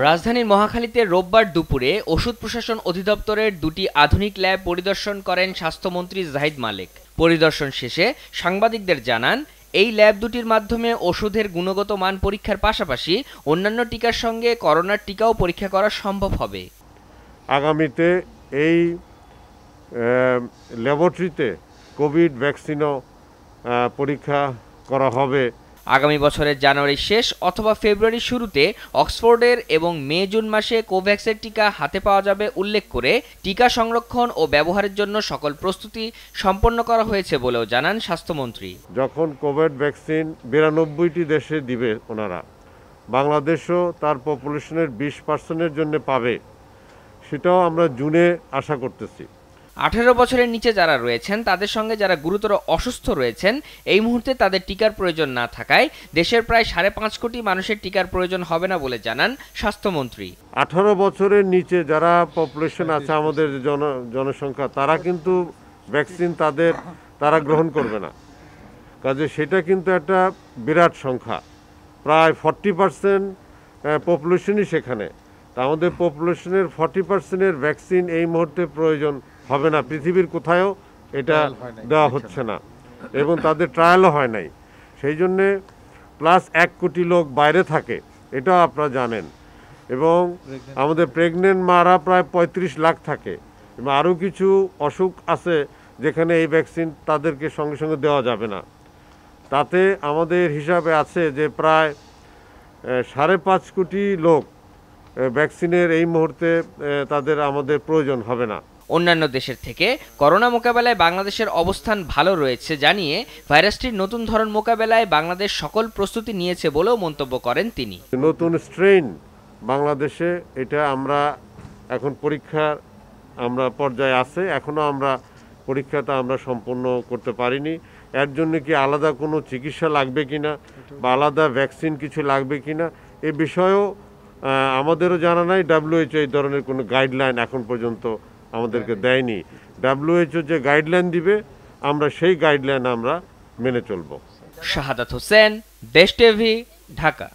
রাজধানীর মহাখালীতে রোববার দুপুরে ওষুধ প্রশাসন অধিদপ্তরের দুটি আধুনিক ল্যাব পরিদর্শন করেন স্বাস্থ্যমন্ত্রী জাহিদ মালেক। পরিদর্শন শেষে সাংবাদিকদের জানান, এই ল্যাব দুটির মাধ্যমে ওষুধের গুণগত মান পরীক্ষার পাশাপাশি অন্যান্য টিকার সঙ্গে করোনার টিকাও পরীক্ষা করা সম্ভব হবে। আগামীতে এই ল্যাবরেটরিতে কোভিড ভ্যাকসিনও পরীক্ষা করা হবে। আগামী বছরের জানুয়ারির শেষ অথবা ফেব্রুয়ারির শুরুতে অক্সফোর্ডের এবং মে-জুন মাসে কোভ্যাক্সের টিকা হাতে পাওয়া যাবে উল্লেখ করে টিকা সংরক্ষণ ও ব্যবহারের জন্য সকল প্রস্তুতি সম্পন্ন করা হয়েছে বলেও জানান স্বাস্থ্যমন্ত্রী। যখন কোভিড ভ্যাকসিন 92টি দেশে দিবে ওনারা, বাংলাদেশও তার পপুলেশনের 20% জন্য পাবে, সেটাও আমরা জুনে আশা করতেছি। 18 বছরের নিচে যারা রয়েছেন তাদের সঙ্গে যারা গুরুতর অসুস্থ রয়েছেন এই মুহূর্তে তাদের টিকার প্রয়োজন না থাকায় দেশের প্রায় 5.5 কোটি মানুষের টিকার প্রয়োজন হবে না বলে জানান স্বাস্থ্যমন্ত্রী। 18 বছরের নিচে যারা পপুলেশন আছে আমাদের জনসংখ্যা, তারা কিন্তু ভ্যাকসিন তারা গ্রহণ করবে না। কাজে সেটা কিন্তু একটা বিরাট সংখ্যা, প্রায় 40% পপুলেশনই সেখানে। তা আমাদের পপুলেশনের 40%-এর ভ্যাকসিন এই মুহূর্তে প্রয়োজন হবে না, পৃথিবীর কোথাও এটা দেওয়া হচ্ছে না এবং তাদের ট্রায়ালও হয় নাই। সেই জন্যে প্লাস 1 কোটি লোক বাইরে থাকে, এটাও আপনারা জানেন, এবং আমাদের প্রেগনেন্ট মারা প্রায় 35 লাখ থাকে এবং আরও কিছু অসুখ আছে যেখানে এই ভ্যাকসিন তাদেরকে সঙ্গে সঙ্গে দেওয়া যাবে না। তাতে আমাদের হিসাবে আছে যে প্রায় 5.5 কোটি লোক ভ্যাকসিনের এই মুহূর্তে তাদের আমাদের প্রয়োজন হবে না। অন্যান্য দেশের থেকে করোনা মোকাবেলায় বাংলাদেশের অবস্থান ভালো রয়েছে জানিয়ে ভাইরাসটির নতুন ধরন মোকাবেলায় বাংলাদেশ সকল প্রস্তুতি নিয়েছে বলেও মন্তব্য করেন তিনি। নতুন স্ট্রেইন বাংলাদেশে, এটা আমরা এখন পরীক্ষার পর্যায়ে আছে, এখনও আমরা পরীক্ষাটা আমরা সম্পূর্ণ করতে পারিনি। এর জন্য কি আলাদা কোনো চিকিৎসা লাগবে কিনা বা আলাদা ভ্যাকসিন কিছু লাগবে কিনা এ বিষয়েও আমাদেরও জানা নাই। WHO এই ধরনের কোনো গাইডলাইন এখন পর্যন্ত আমাদেরকে দেয়নি। WHO যে গাইডলাইন দিবে আমরা সেই গাইডলাইন আমরা মেনে চলব। শাহাদাত হোসেন, দেশ টিভি, ঢাকা।